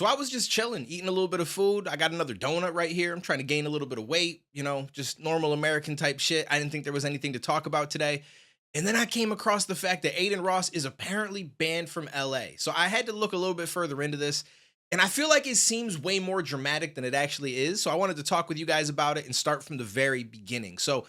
So I was just chilling, eating a little bit of food. I got another donut right here. I'm trying to gain a little bit of weight, just normal American type shit. I didn't think there was anything to talk about today. And then I came across the fact that Adin Ross is apparently banned from LA. So I had to look a little bit further into this. And I feel like it seems way more dramatic than it actually is. So I wanted to talk with you guys about it and start from the very beginning. So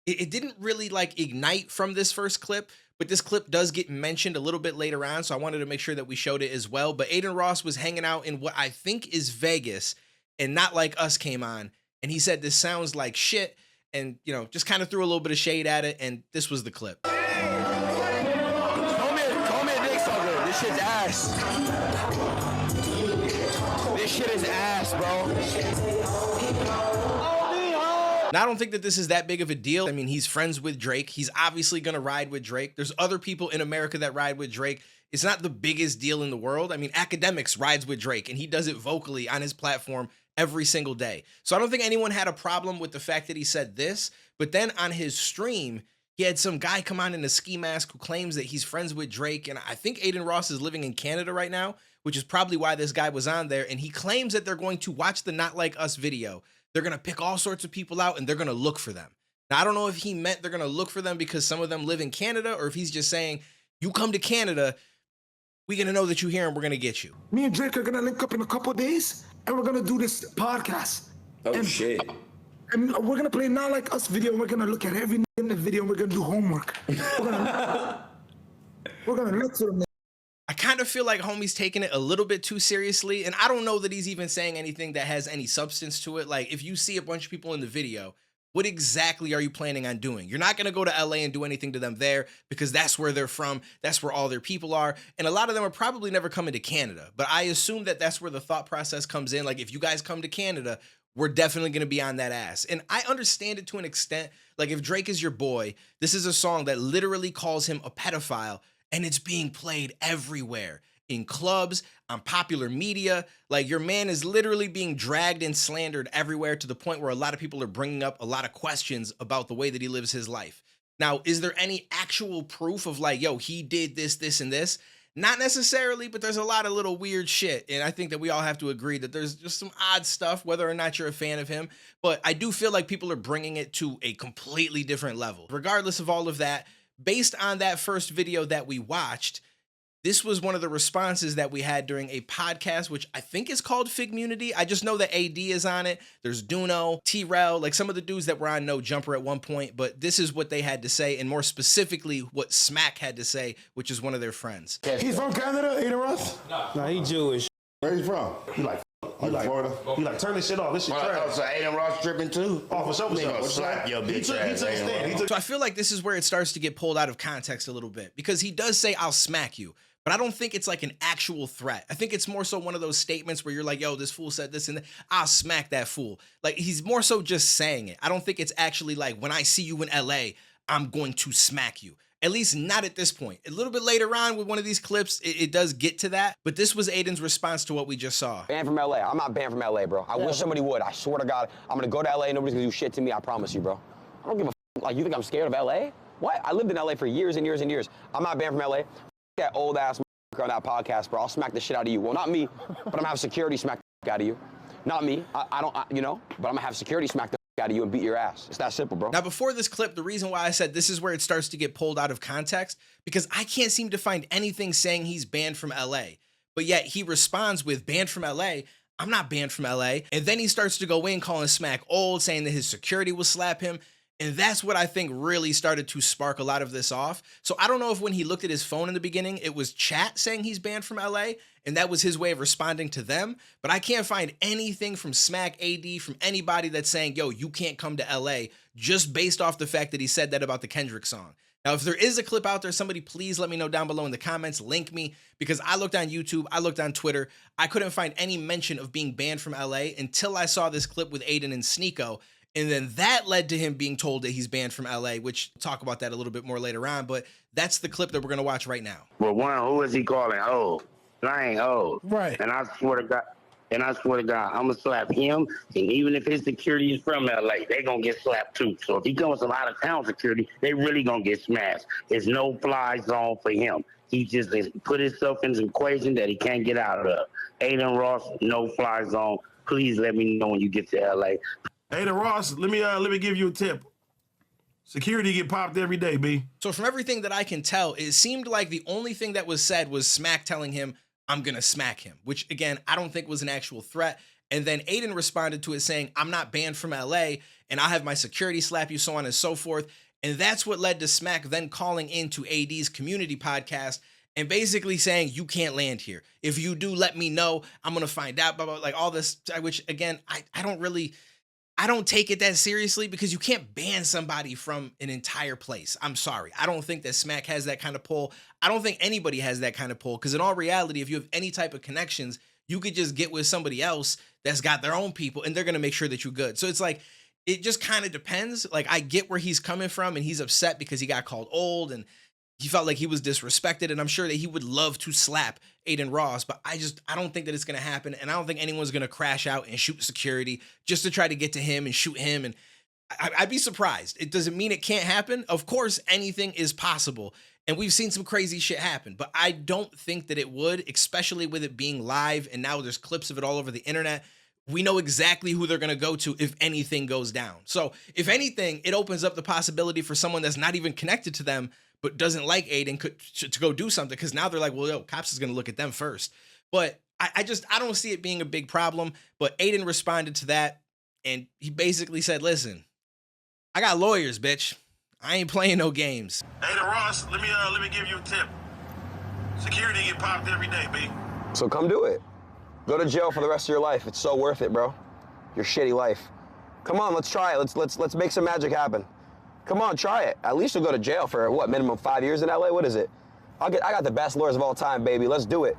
it didn't really like ignite from this first clip, but this clip does get mentioned a little bit later on. So I wanted to make sure that we showed it as well. But Adin Ross was hanging out in what I think is Vegas, and Not Like Us came on. And he said, this sounds like shit. And, just kind of threw a little bit of shade at it. And this was the clip. Call me a dick sucker. This shit's ass. This shit is ass, bro. Now, I don't think that this is that big of a deal. I mean, he's friends with Drake. He's obviously going to ride with Drake. There's other people in America that ride with Drake. It's not the biggest deal in the world. I mean, Academics rides with Drake, and he does it vocally on his platform every single day. So I don't think anyone had a problem with the fact that he said this. But then on his stream, he had some guy come on in a ski mask who claims that he's friends with Drake. And I think Adin Ross is living in Canada right now, which is probably why this guy was on there. And he claims that they're going to watch the Not Like Us video. They're going to pick all sorts of people out and they're going to look for them. Now, I don't know if he meant they're going to look for them because some of them live in Canada, or if he's just saying, you come to Canada, we're going to know that you're here and we're going to get you. Me and Drake are going to link up in a couple of days and we're going to do this podcast. Oh, shit. And we're going to play Not Like Us video. And we're going to look at every in the video and we're going to do homework. We're going to look for them. I kind of feel like homie's taking it a little bit too seriously. And I don't know that he's even saying anything that has any substance to it. Like, if you see a bunch of people in the video, what exactly are you planning on doing? You're not going to go to LA and do anything to them there because that's where they're from. That's where all their people are. And a lot of them are probably never coming to Canada. But I assume that that's where the thought process comes in. Like, if you guys come to Canada, we're definitely going to be on that ass. And I understand it to an extent. Like, if Drake is your boy, this is a song that literally calls him a pedophile. And it's being played everywhere, in clubs, on popular media. Like, your man is literally being dragged and slandered everywhere to the point where a lot of people are bringing up a lot of questions about the way that he lives his life. Now, is there any actual proof of like, yo, he did this, this, and this? Not necessarily, but there's a lot of little weird shit. And I think that we all have to agree that there's just some odd stuff, whether or not you're a fan of him. But I do feel like people are bringing it to a completely different level. Regardless of all of that, based on that first video that we watched, this was one of the responses that we had during a podcast, which I think is called Figmunity. I just know that AD is on it. There's Duno, T-Rel, like some of the dudes that were on No Jumper at one point, but this is what they had to say, and more specifically, what Smack had to say, which is one of their friends. He's from Canada, Adin Ross? Nah, he Jewish. Where you from? He like Florida? He like, turn this shit off. This shit trash. So Adin Ross tripping too? Oh, for sure. They gonna slap your bitch ass. So I feel like this is where it starts to get pulled out of context a little bit, because he does say, I'll smack you. But I don't think it's like an actual threat. I think it's more so one of those statements where you're like, yo, this fool said this and that. I'll smack that fool. Like, he's more so just saying it. I don't think it's actually like, when I see you in LA, I'm going to smack you. At least not at this point. A little bit later on with one of these clips, it does get to that. But this was Adin's response to what we just saw. Banned from LA. I'm not banned from LA, bro. I wish somebody would. I swear to God, I'm gonna go to LA and nobody's gonna do shit to me. I promise you, bro. I don't give a f. Like, you think I'm scared of LA? What? I lived in LA for years and years and years. I'm not banned from LA. F that old ass on that podcast, bro. I'll smack the shit out of you. Well, not me, but I'm gonna have security smack the out of you. Not me. I don't, but I'm gonna have security smack the out of you and beat your ass. It's that simple, bro. Now, before this clip, the reason why I said this is where it starts to get pulled out of context, because I can't seem to find anything saying he's banned from LA. But yet he responds with, banned from LA. I'm not banned from LA. And then he starts to go in calling Smack old, saying that his security will slap him. And that's what I think really started to spark a lot of this off. So I don't know if when he looked at his phone in the beginning, it was chat saying he's banned from LA, and that was his way of responding to them. But I can't find anything from Smack, AD, from anybody that's saying, yo, you can't come to LA, just based off the fact that he said that about the Kendrick song. Now, if there is a clip out there, somebody please let me know down below in the comments, link me, because I looked on YouTube, I looked on Twitter, I couldn't find any mention of being banned from LA until I saw this clip with Adin and Sneeko. And then that led to him being told that he's banned from LA, which we'll talk about that a little bit more later on. But that's the clip that we're going to watch right now. Well, one, who is he calling old? I ain't old. Right. And I swear to God, I'm going to slap him. And even if his security is from LA, they going to get slapped too. So if he comes with a lot of town security, they really going to get smashed. There's no fly zone for him. He just put himself in an equation that he can't get out of. Adin Ross, no fly zone. Please let me know when you get to LA. Adin Ross, let me give you a tip. Security get popped every day, B. So from everything that I can tell, it seemed like the only thing that was said was Smack telling him, I'm gonna smack him, which again, I don't think was an actual threat. And then Adin responded to it saying, I'm not banned from LA and I'll have my security slap you, so on and so forth. And that's what led to Smack then calling into AD's community podcast and basically saying, you can't land here. If you do, let me know. I'm gonna find out, blah, blah, like all this, which again, I don't take it that seriously because you can't ban somebody from an entire place. I'm sorry. I don't think that Smack has that kind of pull. I don't think anybody has that kind of pull because in all reality, if you have any type of connections, you could just get with somebody else that's got their own people and they're going to make sure that you're good. So it's like, it just kind of depends. Like I get where he's coming from and he's upset because he got called old and he felt like he was disrespected. And I'm sure that he would love to slap Adin Ross, but I don't think that it's going to happen. And I don't think anyone's going to crash out and shoot security just to try to get to him and shoot him. And I'd be surprised. It doesn't mean it can't happen. Of course, anything is possible. And we've seen some crazy shit happen, but I don't think that it would, especially with it being live. And now there's clips of it all over the internet. We know exactly who they're going to go to if anything goes down. So if anything, it opens up the possibility for someone that's not even connected to them, but doesn't like Adin to go do something. Cause now they're like, well, yo, cops is going to look at them first. But I don't see it being a big problem, but Adin responded to that. And he basically said, listen, I got lawyers, bitch. I ain't playing no games. Adin Ross, let me give you a tip. Security get popped every day, B. So come do it. Go to jail for the rest of your life. It's so worth it, bro. Your shitty life. Come on, let's try it. Let's make some magic happen. Come on, try it. At least you'll go to jail for what, minimum 5 years in LA? What is it? I got the best lawyers of all time, baby. Let's do it.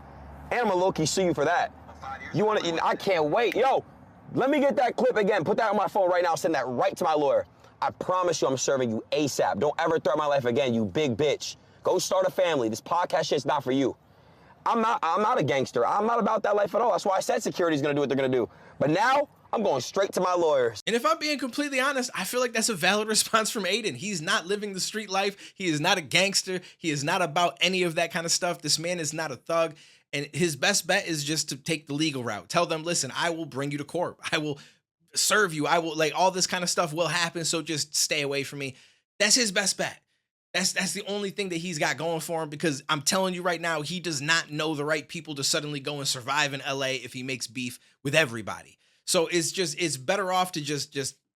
And I'm gonna low-key sue you for that. You want to? I can't wait. Yo, let me get that clip again. Put that on my phone right now. Send that right to my lawyer. I promise you I'm serving you ASAP. Don't ever threaten my life again, you big bitch. Go start a family. This podcast shit's not for you. I'm not a gangster. I'm not about that life at all. That's why I said security's gonna do what they're gonna do. But now, I'm going straight to my lawyers. And if I'm being completely honest, I feel like that's a valid response from Adin. He's not living the street life. He is not a gangster. He is not about any of that kind of stuff. This man is not a thug. And his best bet is just to take the legal route. Tell them, listen, I will bring you to court. I will serve you. I will, like, all this kind of stuff will happen. So just stay away from me. That's his best bet. That's the only thing that he's got going for him, because I'm telling you right now, he does not know the right people to suddenly go and survive in LA if he makes beef with everybody. So it's better off to just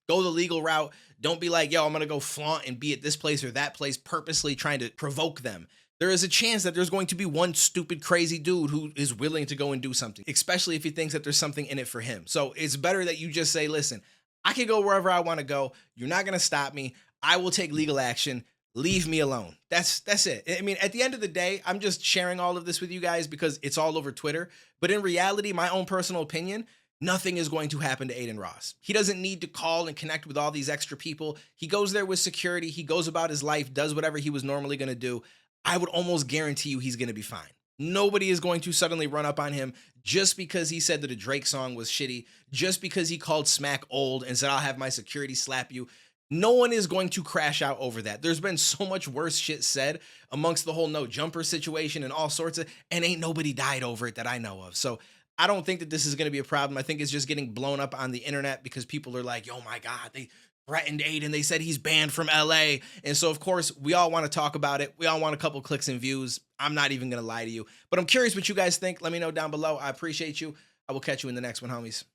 go the legal route. Don't be like, yo, I'm going to go flaunt and be at this place or that place, purposely trying to provoke them. There is a chance that there's going to be one stupid, crazy dude who is willing to go and do something, especially if he thinks that there's something in it for him. So it's better that you just say, listen, I can go wherever I want to go. You're not going to stop me. I will take legal action. Leave me alone. That's it. I mean, at the end of the day, I'm just sharing all of this with you guys because it's all over Twitter. But in reality, my own personal opinion, nothing is going to happen to Adin Ross. He doesn't need to call and connect with all these extra people. He goes there with security. He goes about his life, does whatever he was normally going to do. I would almost guarantee you he's going to be fine. Nobody is going to suddenly run up on him just because he said that a Drake song was shitty, just because he called Smack old and said, I'll have my security slap you. No one is going to crash out over that. There's been so much worse shit said amongst the whole no jumper situation and all sorts of, and ain't nobody died over it that I know of. So I don't think that this is going to be a problem. I think it's just getting blown up on the internet because people are like, yo, my God, they threatened Adin. They said he's banned from LA. And so, of course, we all want to talk about it. We all want a couple clicks and views. I'm not even going to lie to you, but I'm curious what you guys think. Let me know down below. I appreciate you. I will catch you in the next one, homies.